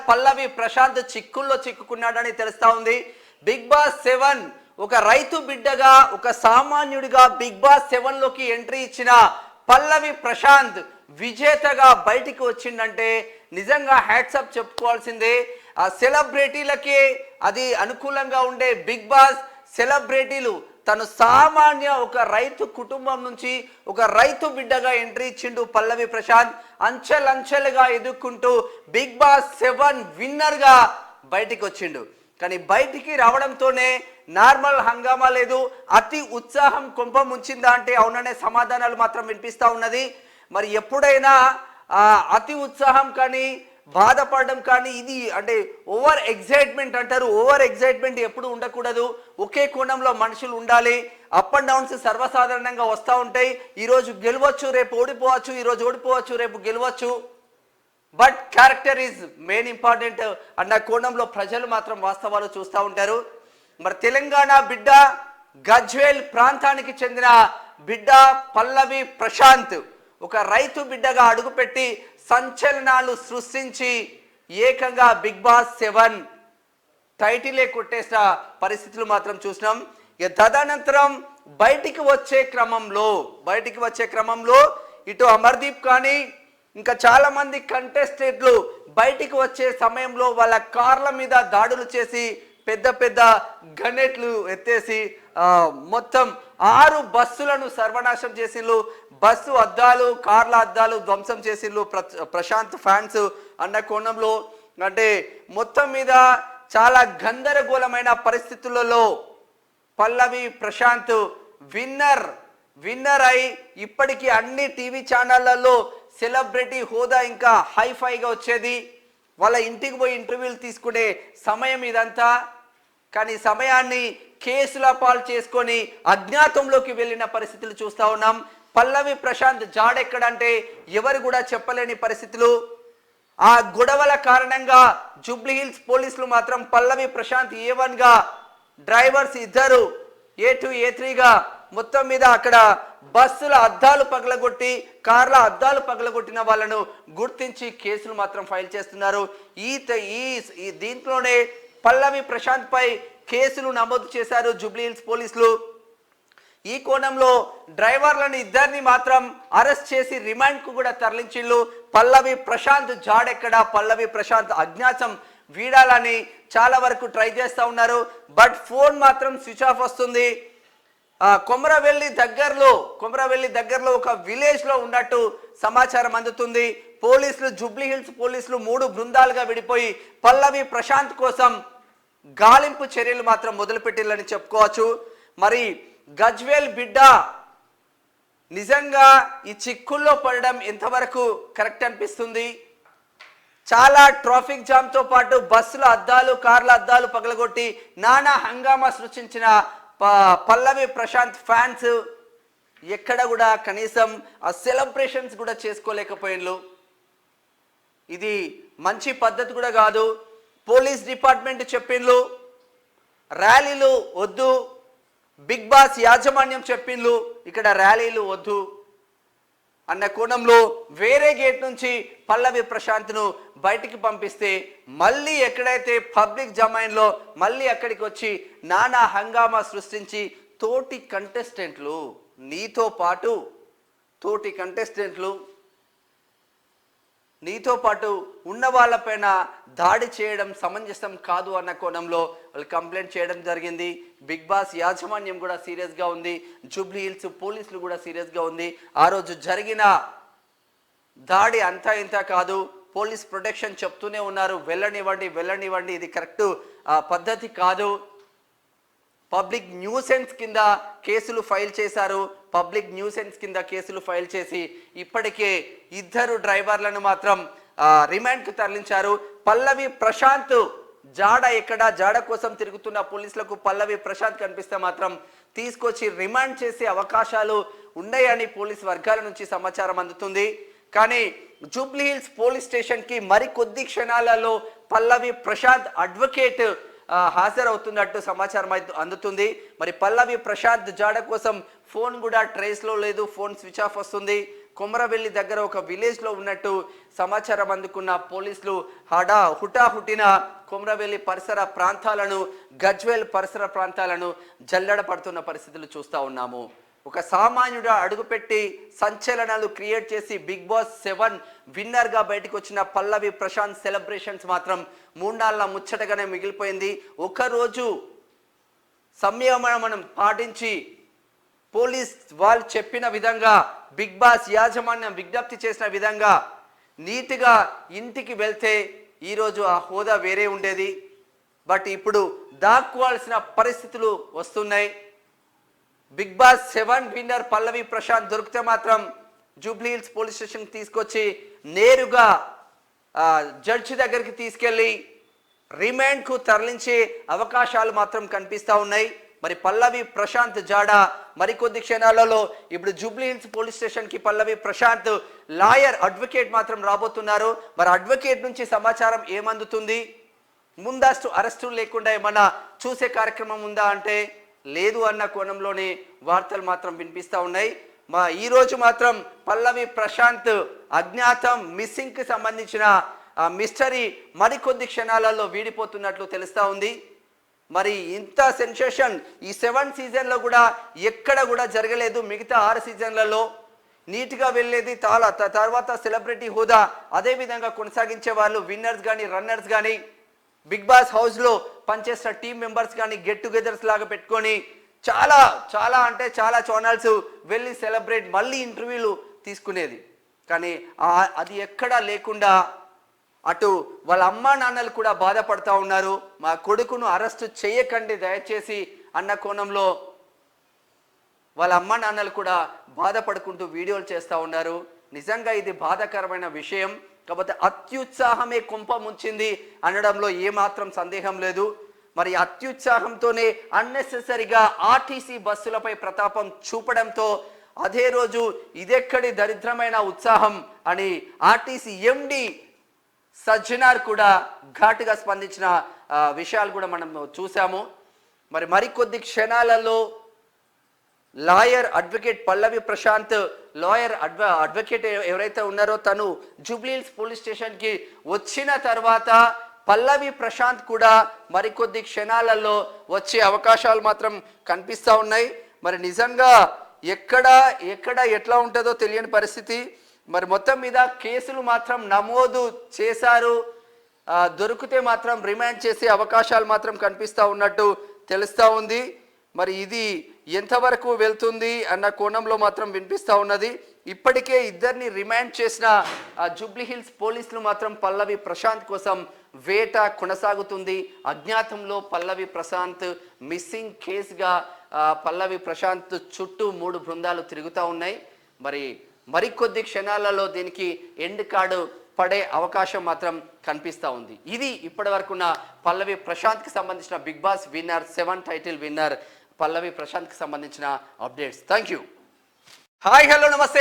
పల్లవి ప్రశాంత్ చిక్కుల్లో చిక్కుకున్నాడని తెలుస్తా ఉంది. బిగ్ బాస్ 7 ఒక రైతు బిడ్డగా, ఒక సామాన్యుడిగా బిగ్ బాస్ 7 లోకి ఎంట్రీ ఇచ్చిన పల్లవి ప్రశాంత్ విజేతగా బయటికి వచ్చిందంటే నిజంగా హ్యాట్సప్ చెప్పుకోవాల్సిందే. ఆ సెలబ్రిటీలకి అది అనుకూలంగా ఉండే బిగ్ బాస్ సెలబ్రిటీలు తను సామాన్య ఒక రైతు కుటుంబం నుంచి ఒక రైతు బిడ్డగా ఎంట్రీ ఇచ్చిండు పల్లవి ప్రశాంత్. అంచెలంచెలుగా ఎదుర్కొంటూ బిగ్ బాస్ 7 విన్నర్గా బయటికి వచ్చిండు. కానీ బయటికి రావడంతోనే నార్మల్ హంగామా లేదు, అతి ఉత్సాహం కొంప ముంచిందా అంటే అవుననే సమాధానాలు మాత్రం వినిపిస్తూ ఉన్నది. మరి ఎప్పుడైనా అతి ఉత్సాహం కానీ బాధపడడం కానీ ఇది అంటే ఓవర్ ఎగ్జైట్మెంట్ అంటారు. ఓవర్ ఎగ్జైట్మెంట్ ఎప్పుడు ఉండకూడదు. ఒకే కోణంలో మనుషులు ఉండాలి. అప్ అండ్ డౌన్స్ సర్వసాధారణంగా వస్తూ ఉంటాయి. ఈరోజు గెలవచ్చు, రేపు ఓడిపోవచ్చు, ఈరోజు ఓడిపోవచ్చు, రేపు గెలవచ్చు. But character is main important అన్న కోణంలో ప్రజలు మాత్రం వాస్తవాలు చూస్తూ ఉంటారు. మరి తెలంగాణ బిడ్డ, గజ్వేల్ ప్రాంతానికి చెందిన బిడ్డ పల్లవి ప్రశాంత్ ఒక రైతు బిడ్డగా అడుగుపెట్టి సంచలనాలు సృష్టించి ఏకంగా బిగ్ బాస్ 7 టైటిలే కొట్టేసిన పరిస్థితులు మాత్రం చూసినాం. ఇక తదనంతరం బయటికి వచ్చే క్రమంలో ఇటు అమర్దీప్ కానీ ఇంకా చాలా మంది కంటెస్టెంట్లు బయటికి వచ్చే సమయంలో వాళ్ళ కార్ల మీద దాడులు చేసి పెద్ద పెద్ద గన్నెట్లు ఎత్తేసి మొత్తం 6 బస్సులను సర్వనాశం చేసిళ్ళు. బస్సు అద్దాలు, కార్ల అద్దాలు ధ్వంసం చేసిళ్ళు ప్రశాంత్ ఫ్యాన్స్ అన్న కోణంలో. అంటే మొత్తం మీద చాలా గందరగోళమైన పరిస్థితులలో పల్లవి ప్రశాంత్ విన్నర్ అయి ఇప్పటికీ అన్ని టీవీ ఛానళ్లలో సెలబ్రిటీ హోదా ఇంకా హైఫైగా వచ్చేది. వాళ్ళ ఇంటికి పోయి ఇంటర్వ్యూలు తీసుకునే సమయం ఇదంతా. కానీ సమయాన్ని కేసుల పాలు చేసుకొని అజ్ఞాతంలోకి వెళ్ళిన పరిస్థితులు చూస్తూ ఉన్నాం. పల్లవి ప్రశాంత్ జాడెక్కడంటే ఎవరు కూడా చెప్పలేని పరిస్థితులు. ఆ గొడవల కారణంగా జూబ్లీ హిల్స్ పోలీసులు మాత్రం పల్లవి ప్రశాంత్ A1 గా, డ్రైవర్స్ ఇద్దరు A2 A3గా మొత్తం మీద అక్కడ బస్సుల అద్దాలు పగలగొట్టి, కార్ల అద్దాలు పగలగొట్టిన వాళ్ళను గుర్తించి కేసులు మాత్రం ఫైల్ చేస్తున్నారు. ఈ దీంట్లోనే పల్లవి ప్రశాంత్ పై కేసులు నమోదు చేశారు జూబ్లీ హిల్స్ పోలీసులు. ఈ కోణంలో డ్రైవర్లను ఇద్దరిని మాత్రం అరెస్ట్ చేసి రిమాండ్ కు కూడా తరలించిళ్ళు. పల్లవి ప్రశాంత్ జాడెక్కడ, పల్లవి ప్రశాంత్ అజ్ఞాతం వీడాలని చాలా వరకు ట్రై చేస్తూ ఉన్నారు. బట్ ఫోన్ మాత్రం స్విచ్ ఆఫ్ వస్తుంది. కొమరవెల్లి దగ్గరలో ఒక విలేజ్ లో ఉన్నట్టు సమాచారం అందుతుంది. జూబ్లీ హిల్స్ పోలీసులు 3 బృందాలుగా విడిపోయి పల్లవి ప్రశాంత్ కోసం గాలింపు చర్యలు మాత్రం మొదలుపెట్టిల్లని చెప్పుకోవచ్చు. మరి గజ్వేల్ బిడ్డ నిజంగా ఈ చిక్కుల్లో పడడం ఎంతవరకు కరెక్ట్ అనిపిస్తుంది? చాలా ట్రాఫిక్ జామ్ తో పాటు బస్సుల అద్దాలు, కార్ల అద్దాలు పగలగొట్టి నానా హంగామా సృష్టించిన పల్లవి ప్రశాంత్ ఫ్యాన్స్ ఎక్కడ కూడా కనీసం ఆ సెలబ్రేషన్స్ కూడా చేసుకోలేకపోయిన్లు. ఇది మంచి పద్ధతి కూడా కాదు. పోలీస్ డిపార్ట్మెంట్ చెప్పిండ్లు ర్యాలీలు వద్దు, బిగ్ బాస్ యాజమాన్యం చెప్పిండ్లు ఇక్కడ ర్యాలీలు వద్దు అన్న కోణంలో వేరే గేట్ నుంచి పల్లవి ప్రశాంత్ను బయటికి పంపిస్తే మళ్ళీ ఎక్కడైతే పబ్లిక్ జమైన్లో మళ్ళీ అక్కడికి వచ్చి నానా హంగామా సృష్టించి తోటి కంటెస్టెంట్లు నీతో పాటు ఉన్న వాళ్ళపైన దాడి చేయడం సమంజసం కాదు అన్న కోణంలో వాళ్ళు కంప్లైంట్ చేయడం జరిగింది. బిగ్ బాస్ యాజమాన్యం కూడా సీరియస్గా ఉంది, జూబ్లీ హిల్స్ పోలీసులు కూడా సీరియస్గా ఉంది. ఆ రోజు జరిగిన దాడి అంతా ఇంత కాదు, పోలీస్ ప్రొటెక్షన్ చెప్తూనే ఉన్నారు, వెళ్ళనివ్వండి, ఇది కరెక్ట్ పద్ధతి కాదు. పబ్లిక్ న్యూసెన్స్ కింద కేసులు ఫైల్ చేసి ఇప్పటికే 2 డ్రైవర్లను మాత్రం రిమాండ్కు తరలించారు. పల్లవి ప్రశాంత్ జాడ కోసం తిరుగుతున్న పోలీసులకు పల్లవి ప్రశాంత్ కనిపిస్తే మాత్రం తీసుకొచ్చి రిమాండ్ చేసే అవకాశాలు ఉన్నాయని పోలీస్ వర్గాల నుంచి సమాచారం అందుతుంది. కానీ జూబ్లీ హిల్స్ పోలీస్ స్టేషన్కి మరికొద్ది క్షణాలలో పల్లవి ప్రశాంత్ అడ్వకేట్ హాజరవుతున్నట్టు సమాచారం అందుతుంది. మరి పల్లవి ప్రశాంత్ జాడ కోసం ఫోన్ కూడా ట్రేస్లో లేదు, ఫోన్ స్విచ్ ఆఫ్ వస్తుంది. కొమరవెల్లి దగ్గర ఒక విలేజ్లో ఉన్నట్టు సమాచారం అందుకున్న పోలీసులు హుటాహుటిన కొమరవెల్లి పరిసర ప్రాంతాలను, గజ్వేల్ పరిసర ప్రాంతాలను జల్లెడ పడుతున్న పరిస్థితులు చూస్తూ ఉన్నాము. ఒక సామాన్యుడు అడుగుపెట్టి సంచలనాలు క్రియేట్ చేసి బిగ్ బాస్ 7 విన్నర్గా బయటకు వచ్చిన పల్లవి ప్రశాంత్ సెలబ్రేషన్స్ మాత్రం 3 నాళ్ళ ముచ్చటగానే మిగిలిపోయింది. ఒకరోజు సంయమనం పాటించి పోలీస్ వాళ్ళు చెప్పిన విధంగా, బిగ్ బాస్ యాజమాన్యం విజ్ఞప్తి చేసిన విధంగా నీట్గా ఇంటికి వెళ్తే ఈరోజు ఆ హోదా వేరే ఉండేది. బట్ ఇప్పుడు దాక్కోవాల్సిన పరిస్థితులు వస్తున్నాయి. బిగ్ బాస్ 7 విన్నర్ పల్లవి ప్రశాంత్ దొరికితే మాత్రం జూబ్లీ హిల్స్ పోలీస్ స్టేషన్కి తీసుకొచ్చి నేరుగా జడ్జి దగ్గరికి తీసుకెళ్ళి రిమాండ్కు తరలించే అవకాశాలు మాత్రం కనిపిస్తూ ఉన్నాయి. మరి పల్లవి ప్రశాంత్ జాడ మరికొద్ది క్షణాలలో ఇప్పుడు జూబ్లీ హిల్స్ పోలీస్ స్టేషన్కి పల్లవి ప్రశాంత్ లాయర్ అడ్వకేట్ మాత్రం రాబోతున్నారు. మరి అడ్వకేట్ నుంచి సమాచారం ఏమందుతుంది, ముందస్తు అరెస్టు లేకుండా ఏమన్నా చూసే కార్యక్రమం ఉందా అంటే లేదు అన్న కోణంలోనే వార్తలు మాత్రం వినిపిస్తూ ఉన్నాయి. ఈరోజు మాత్రం పల్లవి ప్రశాంత్ అజ్ఞాతం మిస్సింగ్కి సంబంధించిన మిస్టరీ మరికొద్ది క్షణాలలో వీడిపోతున్నట్లు తెలుస్తూ ఉంది. మరి ఇంత సెన్సేషన్ ఈ 7 సీజన్లో కూడా ఎక్కడ కూడా జరగలేదు. మిగతా 6 సీజన్లలో నీట్గా వెళ్ళేది, తర్వాత సెలబ్రిటీ హోదా అదేవిధంగా కొనసాగించే వాళ్ళు విన్నర్స్ కానీ రన్నర్స్ కానీ బిగ్ బాస్ హౌస్లో పనిచేసిన టీమ్ మెంబర్స్ కానీ గెట్ టుగెదర్స్ లాగా పెట్టుకొని చాలా అంటే చాలా ఛానల్స్ వెళ్ళి సెలబ్రేట్ మళ్ళీ ఇంటర్వ్యూలు తీసుకునేది. కానీ అది ఎక్కడా లేకుండా అటు వాళ్ళ అమ్మా నాన్నలు కూడా బాధపడతా ఉన్నారు. మా కొడుకును అరెస్టు చేయకండి దయచేసి అన్న కోణంలో వాళ్ళ అమ్మా నాన్నలు కూడా బాధపడుకుంటూ వీడియోలు చేస్తూ ఉన్నారు. నిజంగా ఇది బాధాకరమైన విషయం. కాకపోతే అత్యుత్సాహమే కొంప ముంచింది అనడంలో ఏమాత్రం సందేహం లేదు. మరి అత్యుత్సాహంతోనే అన్నెసెసరీగా ఆర్టీసీ బస్సులపై ప్రతాపం చూపడంతో అదే రోజు ఇదెక్కడి దరిద్రమైన ఉత్సాహం అని ఆర్టీసీ ఎండి సజ్జనార్ కూడా ఘాటుగా స్పందించిన విషయాలు కూడా మనం చూసాము. మరికొద్ది క్షణాలలో లాయర్ అడ్వకేట్ పల్లవి ప్రశాంత్ అడ్వకేట్ ఎవరైతే ఉన్నారో తను జూబ్లీ హిల్స్ పోలీస్ స్టేషన్కి వచ్చిన తర్వాత పల్లవి ప్రశాంత్ కూడా మరికొద్ది క్షణాలలో వచ్చే అవకాశాలు మాత్రం కనిపిస్తూ ఉన్నాయి. మరి నిజంగా ఎక్కడ ఎట్లా ఉంటుందో తెలియని పరిస్థితి. మరి మొత్తం మీద కేసులు మాత్రం నమోదు చేశారు. దొరికితే మాత్రం రిమాండ్ చేసే అవకాశాలు మాత్రం కనిపిస్తూ ఉన్నట్టు తెలుస్తూ ఉంది. మరి ఇది ఎంతవరకు వెళ్తుంది అన్న కోణంలో మాత్రం వినిపిస్తూ ఉన్నది. ఇప్పటికే ఇద్దరిని రిమాండ్ చేసిన జూబ్లీ హిల్స్ పోలీసులు మాత్రం పల్లవి ప్రశాంత్ కోసం వేట కొనసాగుతుంది. అజ్ఞాతంలో పల్లవి ప్రశాంత్ మిస్సింగ్ కేసుగా పల్లవి ప్రశాంత్ చుట్టూ 3 బృందాలు తిరుగుతూ ఉన్నాయి. మరికొద్ది క్షణాలలో దీనికి ఎండ్ కార్డు పడే అవకాశం మాత్రం కనిపిస్తూ ఉంది. ఇది ఇప్పటి వరకున్న పల్లవి ప్రశాంత్కి సంబంధించిన Bigg Boss winner 7 title winner Pallavi ప్రశాంత్కి సంబంధించిన updates. Thank you. Hi hello నమస్తే.